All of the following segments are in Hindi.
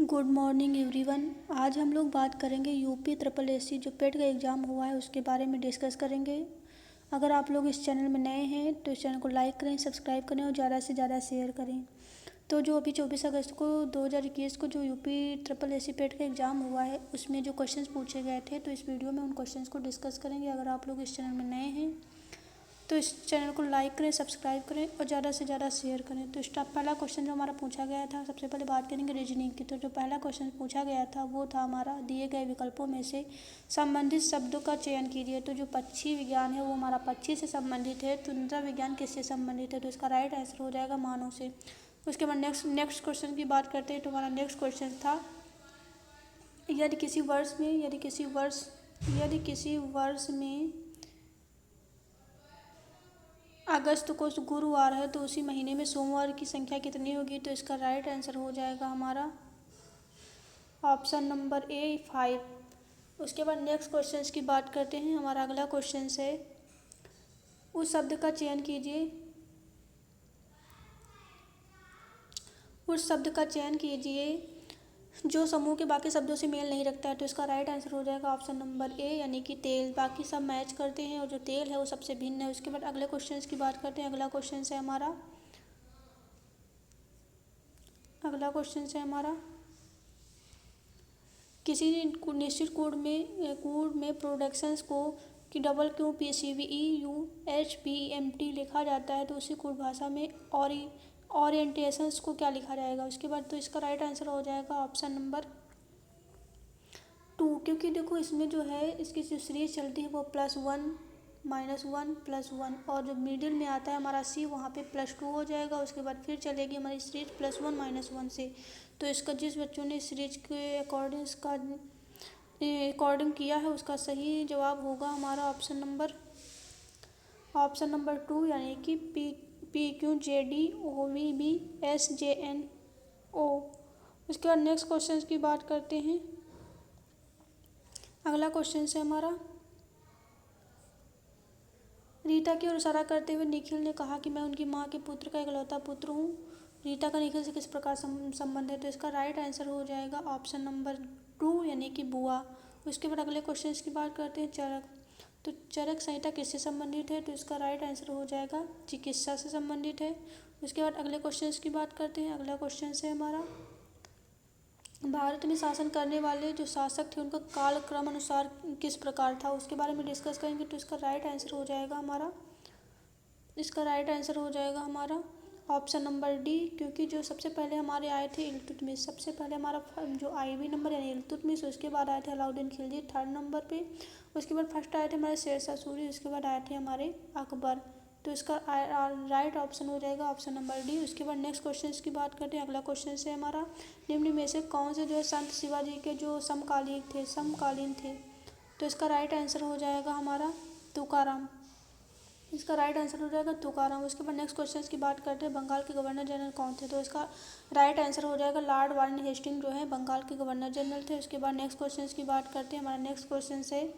Good morning everyone. आज हम लोग बात करेंगे यूपी ट्रिपल एससी जो पेट का एग्ज़ाम हुआ है उसके बारे में डिस्कस करेंगे। अगर आप लोग इस चैनल में नए हैं तो इस चैनल को लाइक करें, सब्सक्राइब करें और ज़्यादा से ज़्यादा शेयर करें। तो जो अभी 24 अगस्त को 2021 को जो यूपी ट्रिपल एससी पेट का एग्ज़ाम हुआ है उसमें जो क्वेश्चंस पूछे गए थे तो इस वीडियो में उन क्वेश्चंस को डिस्कस करेंगे। अगर आप लोग इस चैनल में नए हैं तो इस चैनल को लाइक करें, सब्सक्राइब करें और ज़्यादा से ज़्यादा शेयर करें। तो पहला क्वेश्चन जो हमारा पूछा गया था, सबसे पहले बात करेंगे रीजनिंग की। तो जो पहला क्वेश्चन पूछा गया था वो था हमारा, दिए गए विकल्पों में से संबंधित शब्दों का चयन कीजिए। तो जो पक्षी विज्ञान है वो हमारा पक्षी से संबंधित है। तंत्र विज्ञान किससे संबंधित है? तो इसका राइट आंसर हो जाएगा मानव से। उसके बाद नेक्स्ट क्वेश्चन की बात करते हैं तो हमारा नेक्स्ट क्वेश्चन था, यदि किसी वर्ष में अगस्त को गुरुवार है तो उसी महीने में सोमवार की संख्या कितनी होगी? तो इसका राइट आंसर हो जाएगा हमारा ऑप्शन नंबर ए 5। उसके बाद नेक्स्ट क्वेश्चंस की बात करते हैं। हमारा अगला क्वेश्चन है, उस शब्द का चयन कीजिए जो समूह के बाकी शब्दों से मेल नहीं रखता है। तो इसका राइट आंसर हो जाएगा ऑप्शन नंबर ए यानी कि तेल। बाकी सब मैच करते हैं और जो तेल है वो सबसे भिन्न है। उसके बाद अगले क्वेश्चन की बात करते हैं। अगला क्वेश्चन है हमारा किसी निश्चित कोड में प्रोडक्शंस को कि double Q P C V E U H P M T लिखा जाता है तो उसी कोड भाषा में ओरिएंटेशंस को क्या लिखा जाएगा? उसके बाद तो इसका राइट आंसर हो जाएगा ऑप्शन नंबर 2। क्योंकि देखो इसमें जो है इसकी जो सीरीज चलती है वो +1 -1 +1 और जो मिडिल में आता है हमारा सी वहाँ पे +2 हो जाएगा। उसके बाद फिर चलेगी हमारी सीरीज +1 -1 से। तो इसका जिस बच्चों ने सीरीज के अकॉर्डिंग किया है उसका सही जवाब होगा हमारा ऑप्शन नंबर 2 यानी कि PQJDOVBSJNO। उसके बाद नेक्स्ट क्वेश्चन की बात करते हैं। अगला क्वेश्चन है हमारा, रीता की ओर इशारा करते हुए निखिल ने कहा कि मैं उनकी माँ के पुत्र का इकलौता पुत्र हूँ। रीता का निखिल से किस प्रकार संबंध है? तो इसका राइट आंसर हो जाएगा ऑप्शन नंबर 2 यानी कि बुआ। उसके बाद अगले क्वेश्चन की बात करते हैं, चरक। तो चरक संहिता किससे संबंधित है? तो इसका राइट आंसर हो जाएगा चिकित्सा से संबंधित है। उसके बाद अगले क्वेश्चन की बात करते हैं। अगला क्वेश्चन है हमारा, भारत में शासन करने वाले जो शासक थे उनका कालक्रम अनुसार किस प्रकार था? उसके बारे में डिस्कस करेंगे। तो इसका राइट आंसर हो जाएगा हमारा ऑप्शन नंबर डी। क्योंकि जो सबसे पहले हमारे आए थे इल्तुतमिश, सबसे पहले हमारा जो आईवी नंबर यानी इल्तुतमिश, उसके बाद आए थे अलाउद्दीन खिलजी 3rd नंबर पे। उसके बाद फर्स्ट आए थे हमारे शेरशाह सूरी, उसके बाद आए थे हमारे अकबर। तो इसका राइट ऑप्शन हो जाएगा ऑप्शन नंबर डी। उसके बाद नेक्स्ट क्वेश्चन की बात करते हैं। अगला क्वेश्चन है हमारा, निम्न में से कौन से जो है संत शिवाजी के जो समकालीन थे? तो इसका राइट आंसर हो जाएगा हमारा तुकाराम। इसका राइट आंसर हो जाएगा तुकाराम। उसके बाद नेक्स्ट क्वेश्चन की बात करते हैं, बंगाल के गवर्नर जनरल कौन थे? तो इसका राइट आंसर हो जाएगा लॉर्ड वारन हेस्टिंग जो है बंगाल के गवर्नर जनरल थे। उसके बाद नेक्स्ट क्वेश्चन की बात करते हैं। हमारा नेक्स्ट क्वेश्चन है,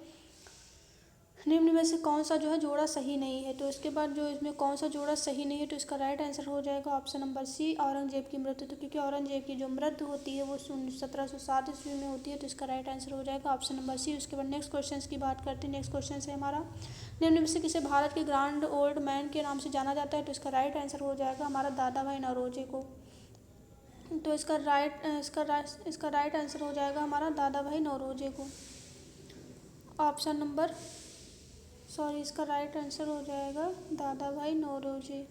निम्न में से कौन सा जो है जोड़ा सही नहीं है? तो इसके बाद जो इसमें कौन सा जोड़ा सही नहीं है? तो इसका राइट आंसर हो जाएगा ऑप्शन नंबर सी, औरंगजेब की मृत्यु। तो क्योंकि औरंगजेब की जो मृत्यु होती है वो 1707 ईस्वी में होती है। तो इसका राइट आंसर हो जाएगा ऑप्शन नंबर सी। उसके बाद नेक्स्ट क्वेश्चन की बात करते हैं। नेक्स्ट क्वेश्चन है हमारा, निम्न में से किसे भारत के ग्रांड ओल्ड मैन के नाम से जाना जाता है? तो इसका राइट आंसर हो जाएगा हमारा दादा भाई नौरोजी को। तो इसका राइट आंसर हो जाएगा हमारा दादा भाई नौरोजी को। इसका राइट आंसर हो जाएगा दादा भाई नौरोजी।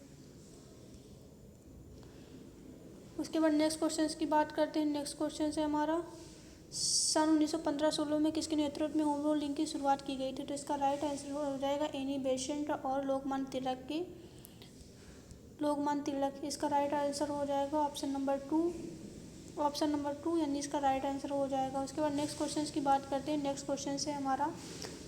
उसके बाद नेक्स्ट क्वेश्चन की बात करते हैं। नेक्स्ट क्वेश्चन है हमारा, सन 1915-16 में किसके नेतृत्व में होम रूल लीग की शुरुआत की गई थी? तो इसका राइट आंसर हो जाएगा एनी बेसेंट और लोकमान्य तिलक। इसका राइट आंसर हो जाएगा ऑप्शन नंबर 2 यानी इसका राइट आंसर हो जाएगा। उसके बाद नेक्स्ट क्वेश्चन की बात करते हैं। नेक्स्ट क्वेश्चन है हमारा,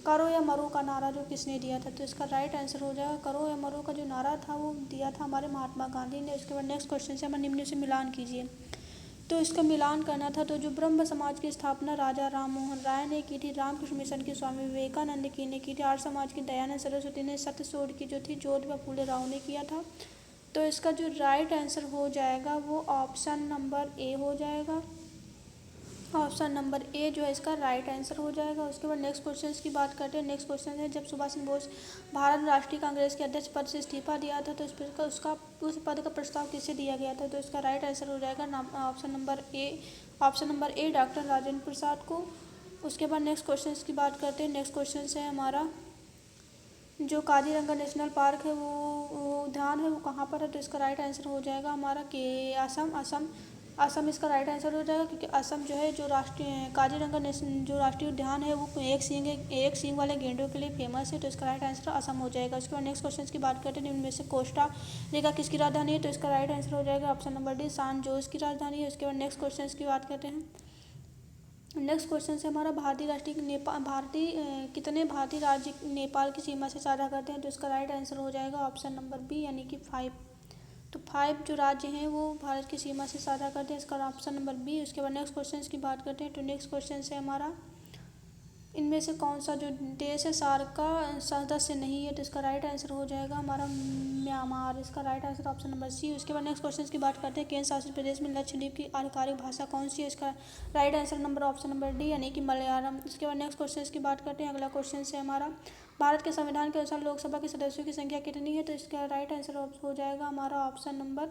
करो या मरो का नारा जो किसने दिया था? तो इसका राइट आंसर हो जाएगा करो या मरो का जो नारा था वो दिया था हमारे महात्मा गांधी ने। उसके बाद नेक्स्ट क्वेश्चन से हमारे निम्न से मिलान कीजिए। तो इसका मिलान करना था। तो जो ब्रह्म समाज की स्थापना राजा राम मोहन राय ने की थी, रामकृष्ण मिशन की स्वामी विवेकानंद ने की थी, आर्य समाज की दयानंद सरस्वती ने, सत्य शोध की जो थी ज्योतिबा फूले राव ने किया था। तो इसका जो राइट आंसर हो जाएगा वो ऑप्शन नंबर ए हो जाएगा। ऑप्शन नंबर ए जो है इसका राइट आंसर हो जाएगा। उसके बाद नेक्स्ट क्वेश्चन की बात करते हैं। नेक्स्ट क्वेश्चन है, जब सुभाष चंद्र बोस भारत राष्ट्रीय कांग्रेस के अध्यक्ष पद से इस्तीफा दिया था तो उस पद का प्रस्ताव किसे दिया गया था? तो इसका राइट आंसर हो जाएगा option number A doctor Rajendra Prasad को। उसके बाद नेक्स्ट क्वेश्चन की बात करते हैं। नेक्स्ट क्वेश्चन है हमारा, जो काजीरंगा नेशनल पार्क है वो उद्यान है वो कहाँ पर है? तो इसका राइट आंसर हो जाएगा हमारा के असम इसका राइट आंसर हो जाएगा, क्योंकि असम जो है जो राष्ट्रीय काजीरंगा जो राष्ट्रीय उद्यान है वो एक सींग वाले गेंडों के लिए फेमस है। तो इसका राइट आंसर असम हो जाएगा। उसके बाद नेक्स्ट क्वेश्चन की बात करते हैं, इनमें से कोस्टा रिका किसकी राजधानी है? तो इसका राइट आंसर हो जाएगा ऑप्शन नंबर डी सान जोस की राजधानी है। उसके बाद नेक्स्ट क्वेश्चन की बात करते हैं। नेक्स्ट क्वेश्चन से हमारा कितने भारतीय राज्य नेपाल की सीमा से साझा करते हैं? तो इसका राइट आंसर हो जाएगा ऑप्शन नंबर बी यानी कि 5। तो 5 जो राज्य हैं वो भारत की सीमा से साझा करते हैं, इसका ऑप्शन नंबर बी। उसके बाद नेक्स्ट क्वेश्चन की बात करते हैं। तो नेक्स्ट क्वेश्चन है हमारा, इनमें से कौन सा जो देश है सार्क का सदस्य नहीं है? तो इसका राइट आंसर हो जाएगा हमारा म्यांमार, इसका right answer option number c. उसके बाद नेक्स्ट क्वेश्चन की बात करते हैं, केंद्र शासित प्रदेश में लक्षद्वीप की आधिकारिक भाषा कौन सी है? इसका right answer option number D यानी कि मलयालम। इसके बाद नेक्स्ट क्वेश्चन की बात करते हैं। अगला क्वेश्चन है हमारा, भारत के संविधान के अनुसार लोकसभा के सदस्यों की संख्या कितनी है? तो इसका राइट आंसर हो जाएगा हमारा ऑप्शन नंबर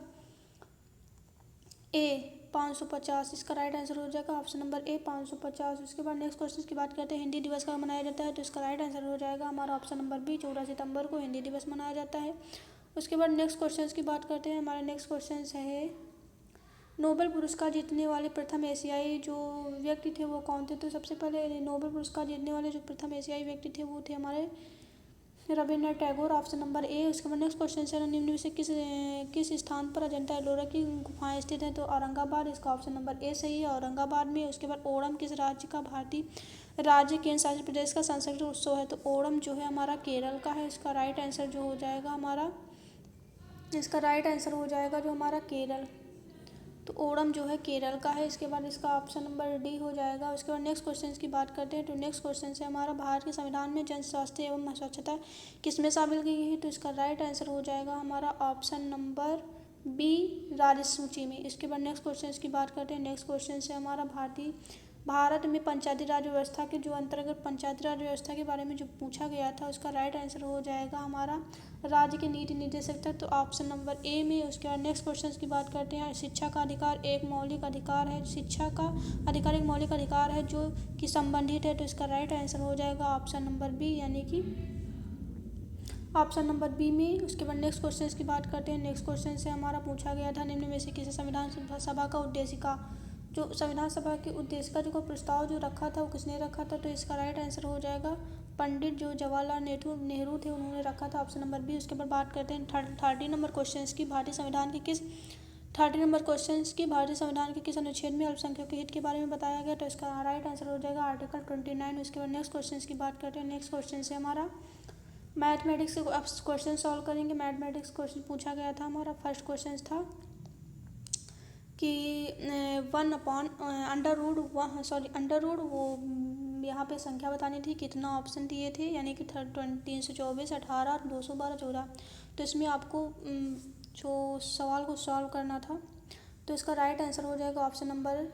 ए 550, इसका राइट आंसर हो जाएगा ऑप्शन नंबर ए 550। उसके बाद नेक्स्ट क्वेश्चन की बात करते हैं, हिंदी दिवस कब मनाया जाता है? तो इसका राइट आंसर हो जाएगा हमारा ऑप्शन नंबर बी 14 सितंबर को हिंदी दिवस मनाया जाता है। उसके बाद नेक्स्ट क्वेश्चन की बात करते हैं। हमारा नेक्स्ट क्वेश्चन है, नोबेल पुरस्कार जीतने वाले प्रथम एशियाई जो व्यक्ति थे वो कौन थे? तो सबसे पहले नोबेल पुरस्कार जीतने वाले जो प्रथम एशियाई व्यक्ति थे वो थे हमारे रविन्द्रनाथ टैगोर, ऑप्शन नंबर ए। उसके बाद नेक्स्ट क्वेश्चन है, निम्न में से किस स्थान पर अजंता एलोरा की गुफाएं स्थित हैं? तो औरंगाबाद, इसका ऑप्शन नंबर ए सही है, औरंगाबाद में। उसके बाद ओणम किस राज्य का भारतीय राज्य केंद्र शासित प्रदेश का सांस्कृतिक उत्सव है? तो ओणम जो है हमारा केरल का है, इसका राइट आंसर जो हो जाएगा हमारा जो हमारा केरल, तो ओणम जो है केरल का है। इसके बाद इसका ऑप्शन नंबर डी हो जाएगा। उसके बाद नेक्स्ट क्वेश्चन की बात करते हैं। तो नेक्स्ट क्वेश्चन से हमारा, भारत के संविधान में जन स्वास्थ्य एवं स्वच्छता किसमें शामिल की गई है? तो इसका राइट आंसर हो जाएगा हमारा ऑप्शन नंबर बी राज्य सूची में। इसके बाद नेक्स्ट क्वेश्चन की बात करते हैं। नेक्स्ट क्वेश्चन से हमारा, भारत में पंचायती राज व्यवस्था के जो अंतर्गत पंचायती राज व्यवस्था के बारे में जो पूछा गया था उसका राइट आंसर हो जाएगा हमारा राज्य के नीति निर्देशक था, तो ऑप्शन नंबर ए में। उसके बाद नेक्स्ट क्वेश्चन की बात करते हैं। शिक्षा का अधिकार एक मौलिक अधिकार है, शिक्षा का अधिकार एक मौलिक अधिकार है जो कि संबंधित है, तो इसका राइट आंसर हो जाएगा ऑप्शन नंबर बी यानी कि ऑप्शन नंबर बी में। उसके बाद नेक्स्ट क्वेश्चन की बात करते हैं। नेक्स्ट क्वेश्चन से हमारा पूछा गया था, निम्न में से किसी संविधान सभा का उद्देशिका जो संविधान सभा के उद्देश्य का जो प्रस्ताव जो रखा था वो किसने रखा था? तो इसका राइट आंसर हो जाएगा पंडित जो जवाहरलाल नेहरू थे उन्होंने रखा था, ऑप्शन नंबर बी। उसके बाद बात करते हैं 30 नंबर क्वेश्चन की, भारतीय संविधान के किस अनुच्छेद में अल्पसंख्यकों के हित के बारे में बताया गया? तो इसका राइट आंसर हो जाएगा आर्टिकल 29। उसके बाद नेक्स्ट क्वेश्चन की बात करते हैं। नेक्स्ट क्वेश्चन से हमारा मैथमेटिक्स के क्वेश्चन सॉल्व करेंगे। मैथमेटिक्स क्वेश्चन पूछा गया था, हमारा फर्स्ट क्वेश्चन था कि अंडर रूट वो यहाँ पे संख्या बतानी थी, कितना ऑप्शन दिए थे, यानी कि 324, 18, 212, 14। तो इसमें आपको जो सवाल को सॉल्व करना था तो इसका राइट आंसर हो जाएगा ऑप्शन नंबर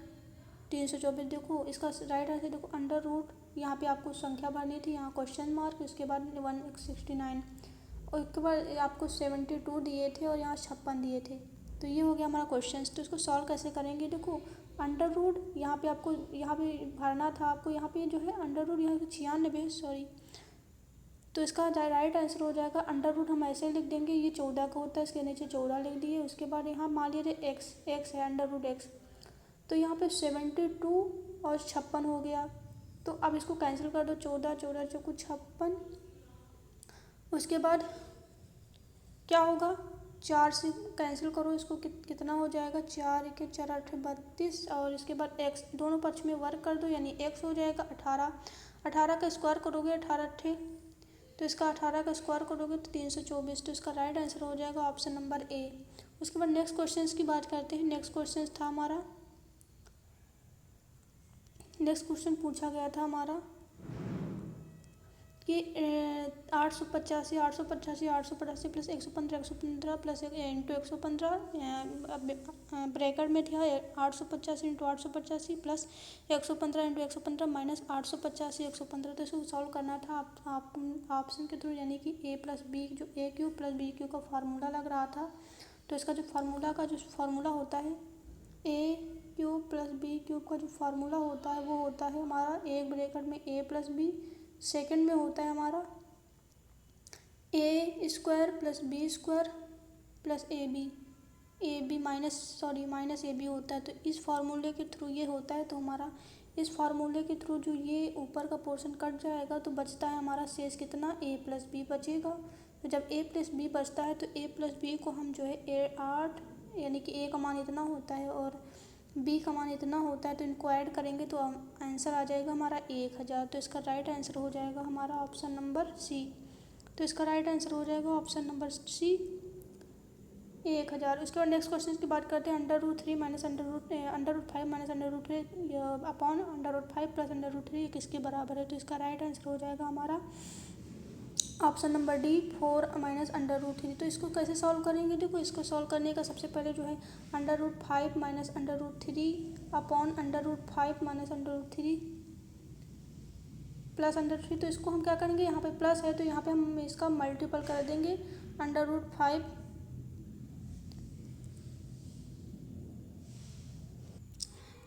324। देखो इसका राइट आंसर देखो, अंडर रूट यहाँ पे आपको संख्या भरनी थी, यहाँ क्वेश्चन मार्क, उसके बाद 169 और उसके बाद आपको 72 दिए थे और यहाँ 56 दिए थे। तो ये हो गया हमारा क्वेश्चन। तो इसको सॉल्व कैसे करेंगे? देखो अंडर रूट यहाँ पे आपको यहाँ पे भरना था, आपको यहाँ पे जो है अंडर रूट यहाँ 96 तो इसका राइट आंसर हो जाएगा अंडर रूट। हम ऐसे लिख देंगे, ये 14 का होता है, इसके नीचे 14 लिख दिए। उसके बाद यहाँ मान लीजिए एक्स है, अंडर रूट एक्स, तो यहाँ पे 72 और 56 हो गया। तो अब इसको कैंसिल कर दो, 14 चौको 56। उसके बाद क्या होगा, 4 से कैंसिल करो इसको, कितना हो जाएगा, 4 × 4 = 32 और इसके बाद x दोनों पक्ष में वर्ग कर दो, यानी x हो जाएगा 18 का स्क्वायर करोगे 18 तो इसका 18 का स्क्वायर करोगे तो 324। तो इसका राइट आंसर हो जाएगा ऑप्शन नंबर ए। उसके बाद नेक्स्ट क्वेश्चन की बात करते हैं। नेक्स्ट क्वेश्चन था हमारा, नेक्स्ट क्वेश्चन पूछा गया था हमारा ये 885 प्लस 115 प्लस इंटू 115 ब्रैकेट में था 885 इंटू 885 प्लस 115 इंटू 115 माइनस 885 115। तो इसको सॉल्व करना था आप ऑप्शन के थ्रू, यानी कि a प्लस बी जो ए क्यूब प्लस बी क्यूब का फार्मूला लग रहा था। तो इसका जो फार्मूला होता है ए क्यूब प्लस बी क्यूब का जो फार्मूला होता है वो होता है हमारा एक ब्रैकेट में a प्लस बी, सेकंड में होता है हमारा A square plus B square plus A B minus A B होता है। तो इस फार्मूले के थ्रू ये होता है। तो हमारा इस फार्मूले के थ्रू जो ये ऊपर का पोर्शन कट जाएगा तो बचता है हमारा शेष कितना, ए प्लस बी बचेगा। तो जब ए प्लस बी बचता है तो ए प्लस बी को हम जो है 8 यानी कि ए का मान इतना होता है और बी का मान इतना होता है, तो इनको ऐड करेंगे तो आंसर आ जाएगा हमारा 1000। तो इसका राइट आंसर हो जाएगा हमारा ऑप्शन नंबर सी। तो इसका राइट आंसर हो जाएगा ऑप्शन नंबर सी 1000। उसके बाद नेक्स्ट क्वेश्चन की बात करते हैं। √3 माइनस √5 माइनस √3 अपॉन √5 प्लस √3 किसके बराबर है। तो इसका राइट आंसर हो जाएगा हमारा ऑप्शन नंबर डी 4 माइनस √3। तो इसको कैसे सॉल्व करेंगे, देखो इसको सॉल्व करने का सबसे पहले जो है √5 माइनस √3 अपॉन √5 माइनस √3 प्लस √3। तो इसको हम क्या करेंगे, यहाँ पे प्लस है तो यहाँ पे हम इसका मल्टीपल कर देंगे √5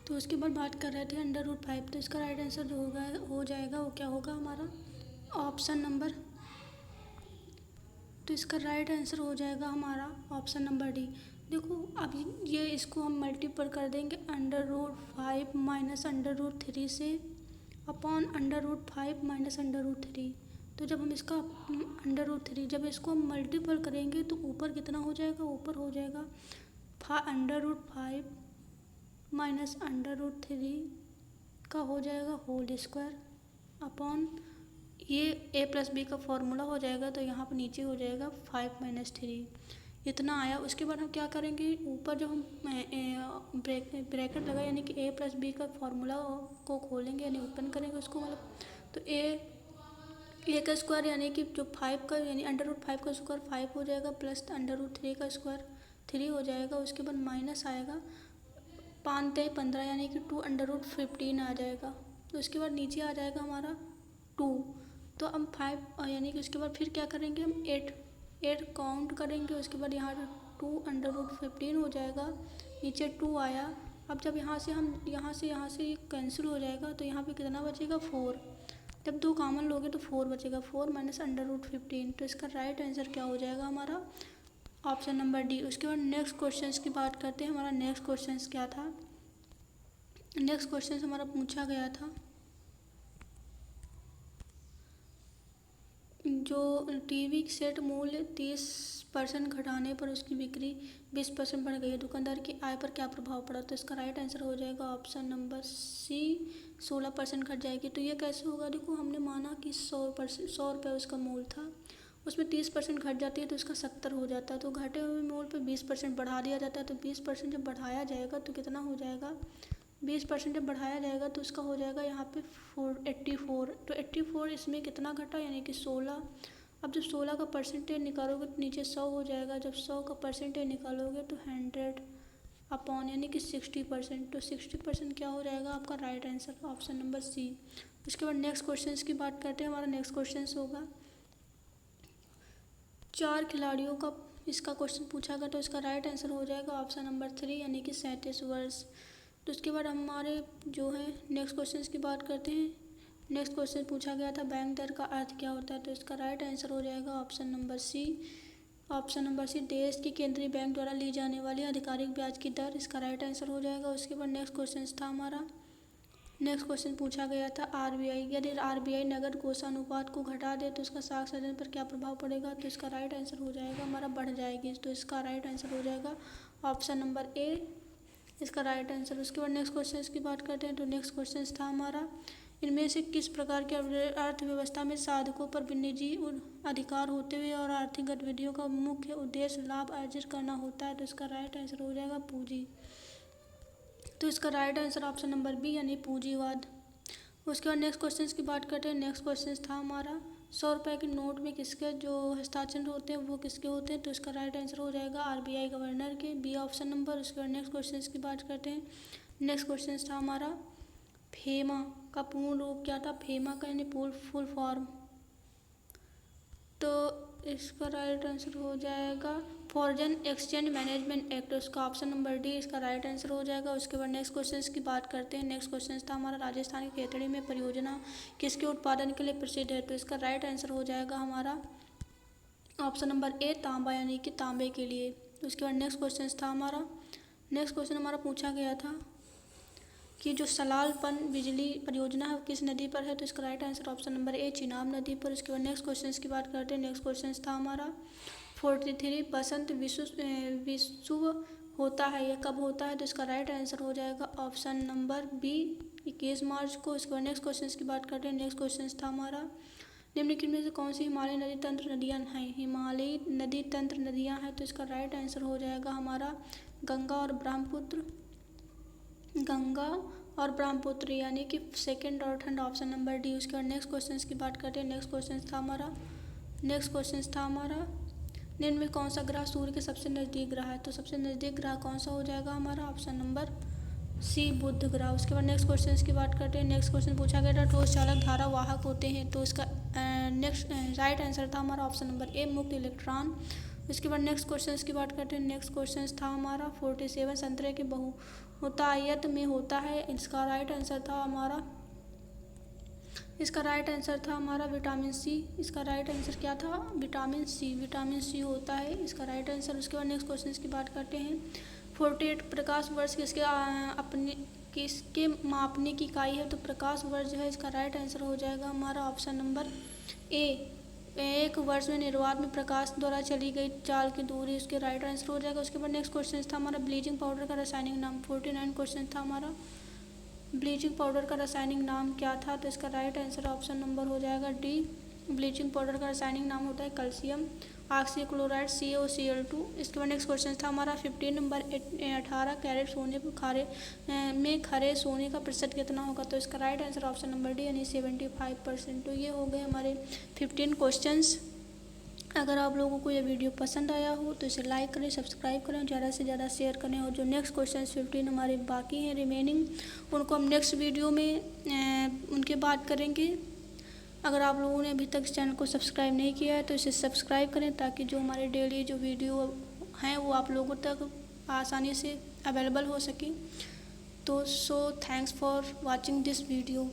तो उसके बाद बात कर रहे थे √5। तो इसका राइट आंसर जो होगा हो जाएगा वो क्या होगा हमारा ऑप्शन नंबर, तो इसका राइट आंसर हो जाएगा हमारा ऑप्शन नंबर डी। देखो अभी ये इसको हम मल्टीपल कर देंगे √5 माइनस √3 से अपॉन √5 माइनस √3। तो जब हम इसका √3 जब इसको हम मल्टीपल करेंगे तो ऊपर कितना हो जाएगा, ऊपर हो जाएगा √5 माइनस √3 का हो जाएगा होल स्क्वायर अपॉन ये a प्लस बी का फॉर्मूला हो जाएगा। तो यहाँ पर नीचे हो जाएगा 5 माइनस 3 इतना आया। उसके बाद हम क्या करेंगे, ऊपर जो हम ब्रैकेट लगा यानी कि a प्लस बी का फॉर्मूला को खोलेंगे यानी ओपन करेंगे उसको, मतलब तो a का स्क्वायर यानी कि जो 5 का यानी √5 का स्क्वायर 5 हो जाएगा प्लस √3 का स्क्वायर 3 हो जाएगा। उसके बाद माइनस आएगा 5 × 15 यानी कि 2 √15 आ जाएगा। तो उसके बाद नीचे आ जाएगा हमारा 2। तो हम 5 यानी कि उसके बाद फिर क्या करेंगे, हम 8 काउंट करेंगे। उसके बाद यहाँ 2 √15 हो जाएगा, नीचे 2 आया। अब जब यहाँ से कैंसिल हो जाएगा तो यहाँ पे कितना बचेगा 4। जब 2 कॉमन लोगे तो 4 बचेगा, 4 माइनस √15। तो इसका राइट आंसर क्या हो जाएगा हमारा ऑप्शन नंबर डी। उसके बाद नेक्स्ट क्वेश्चन की बात करते हैं। हमारा नेक्स्ट क्वेश्चन क्या था, नेक्स्ट क्वेश्चन हमारा पूछा गया था जो टीवी सेट मूल्य 30% घटाने पर उसकी बिक्री 20% बढ़ गई है, दुकानदार की आय पर क्या प्रभाव पड़ा। तो इसका राइट आंसर हो जाएगा ऑप्शन नंबर सी 16% घट जाएगी। तो ये कैसे होगा, देखो हमने माना कि 100 रुपये उसका मूल्य था, उसमें 30% घट जाती है तो उसका 70 हो जाता है। तो घटे हुए मूल्य पर 20% बढ़ा दिया जाता है। तो 20% जब बढ़ाया जाएगा तो कितना हो जाएगा, 20% जब बढ़ाया जाएगा तो उसका हो जाएगा यहाँ पे 84। तो 84 इसमें कितना घटा यानी कि 16। अब जब 16 का परसेंटेज निकालोगे तो नीचे 100 हो जाएगा। जब 100 का परसेंटेज निकालोगे तो 100 अपॉन यानी कि 60%। तो 60% क्या हो जाएगा आपका right answer option number c. उसके बाद नेक्स्ट क्वेश्चन की बात करते हैं। हमारा नेक्स्ट क्वेश्चन होगा 4 खिलाड़ियों का इसका क्वेश्चन पूछा गया। तो इसका राइट आंसर हो जाएगा ऑप्शन नंबर 3 यानी कि 37 वर्ष। तो उसके बाद हमारे जो है नेक्स्ट क्वेश्चन की बात करते हैं। नेक्स्ट क्वेश्चन पूछा गया था बैंक दर का अर्थ क्या होता है। तो इसका राइट आंसर हो जाएगा option number c. Option number c देश की केंद्रीय बैंक द्वारा ली जाने वाली आधिकारिक ब्याज की दर, इसका राइट आंसर हो जाएगा। उसके बाद नेक्स्ट क्वेश्चन था हमारा, नेक्स्ट क्वेश्चन पूछा गया था आरबीआई, यदि आरबीआई नगद कोषानुपात को घटा दे तो उसका साख सदन पर क्या प्रभाव पड़ेगा। तो इसका राइट आंसर हो जाएगा हमारा बढ़ जाएगी। तो इसका राइट आंसर हो जाएगा ऑप्शन नंबर ए, इसका राइट आंसर। उसके बाद नेक्स्ट क्वेश्चन की बात करते हैं। तो नेक्स्ट क्वेश्चन था हमारा, इनमें से किस प्रकार की अर्थव्यवस्था में साधकों पर निजी अधिकार होते हुए और आर्थिक गतिविधियों का मुख्य उद्देश्य लाभ अर्जित करना होता है। तो इसका राइट आंसर हो जाएगा पूंजी। तो इसका right answer option number b यानी पूंजीवाद। उसके बाद नेक्स्ट क्वेश्चन की बात करते हैं। नेक्स्ट क्वेश्चन था हमारा 100 रुपये के नोट में किसके जो हस्ताक्षर होते हैं वो किसके होते हैं, तो इसका राइट आंसर हो जाएगा RBI गवर्नर के, बी ऑप्शन नंबर। उसके बाद नेक्स्ट क्वेश्चन की बात करते हैं। नेक्स्ट क्वेश्चन था हमारा फेमा का पूर्ण रूप क्या था, फेमा का यानी फुल फॉर्म, तो इसका राइट आंसर हो जाएगा फॉरेन एक्सचेंज मैनेजमेंट एक्ट, उसका ऑप्शन नंबर डी इसका राइट आंसर हो जाएगा। उसके बाद नेक्स्ट क्वेश्चन की बात करते हैं। नेक्स्ट क्वेश्चन था हमारा राजस्थान की खेतड़ी में परियोजना किसके उत्पादन के लिए प्रसिद्ध है, तो इसका राइट आंसर हो जाएगा हमारा ऑप्शन नंबर ए तांबा यानी कि तांबे के लिए। उसके बाद नेक्स्ट क्वेश्चन था हमारा, नेक्स्ट क्वेश्चन हमारा पूछा गया था कि जो सलालपन बिजली परियोजना है वो किस नदी पर है, तो इसका राइट आंसर ऑप्शन नंबर ए चिनाब नदी पर। उसके बाद नेक्स्ट क्वेश्चन की बात करते हैं। नेक्स्ट क्वेश्चन था हमारा 43 बसंत विश्व होता है, यह कब होता है, तो इसका राइट आंसर हो जाएगा ऑप्शन नंबर बी 21 मार्च को। उसके बाद नेक्स्ट क्वेश्चन की बात करते हैं। नेक्स्ट क्वेश्चन था हमारा निम्नलिखित में से कौन सी हिमालय नदी तंत्र नदियाँ हैं, हिमालयी नदी तंत्र नदियाँ हैं, तो इसका राइट आंसर हो जाएगा हमारा गंगा और ब्रह्मपुत्र, गंगा और ब्रह्मपुत्र यानी कि सेकंड और थर्ड ऑप्शन नंबर डी। उसके बाद नेक्स्ट क्वेश्चन की बात करते हैं। नेक्स्ट क्वेश्चन था हमारा निम्न में कौन सा ग्रह सूर्य के सबसे नज़दीक ग्रह है, तो सबसे नज़दीक ग्रह कौन सा हो जाएगा हमारा ऑप्शन नंबर सी बुध ग्रह। उसके बाद नेक्स्ट क्वेश्चन की बात करते हैं। नेक्स्ट क्वेश्चन पूछा गया था ठोस चालक धारा वाहक होते हैं, तो इसका नेक्स्ट राइट आंसर था हमारा ऑप्शन नंबर ए मुक्त इलेक्ट्रॉन। उसके बाद नेक्स्ट क्वेश्चन की बात करते हैं। नेक्स्ट क्वेश्चन था हमारा 47 संतरे के बहुतायत में होता है, इसका राइट आंसर था हमारा विटामिन सी। इसका राइट आंसर क्या था, विटामिन सी होता है इसका राइट आंसर। उसके बाद नेक्स्ट क्वेश्चन की बात करते हैं। 48 प्रकाश वर्ष किसके मापने की इकाई है, तो प्रकाश वर्ष जो है इसका राइट आंसर हो जाएगा हमारा ऑप्शन नंबर ए एक वर्ष में निर्वात में प्रकाश द्वारा चली गई चाल की दूरी, उसके राइट आंसर हो जाएगा। उसके बाद नेक्स्ट क्वेश्चन था हमारा ब्लीचिंग पाउडर का रासायनिक नाम। 49 क्वेश्चन था हमारा ब्लीचिंग पाउडर का रासायनिक नाम क्या था, तो इसका राइट आंसर ऑप्शन नंबर हो जाएगा डी। ब्लीचिंग पाउडर का रासायनिक नाम होता है कैल्शियम ऑक्सीक्लोराइड CaCl2। इसके बाद नेक्स्ट क्वेश्चन था हमारा 15 नंबर 18 कैरेट सोने पर खरे सोने का प्रतिशत कितना होगा, तो इसका right answer option number D यानी 75%। तो ये हो गए हमारे 15 क्वेश्चंस। अगर आप लोगों को ये वीडियो पसंद आया हो तो इसे लाइक करें, सब्सक्राइब करें, ज़्यादा से ज़्यादा शेयर करें, और जो नेक्स्ट क्वेश्चन 15 हमारे बाकी हैं रिमेनिंग उनको हम नेक्स्ट वीडियो में उनके बात करेंगे। अगर आप लोगों ने अभी तक इस चैनल को सब्सक्राइब नहीं किया है तो इसे सब्सक्राइब करें, ताकि जो हमारे डेली जो वीडियो हैं वो आप लोगों तक आसानी से अवेलेबल हो सके। तो thanks for watching this video.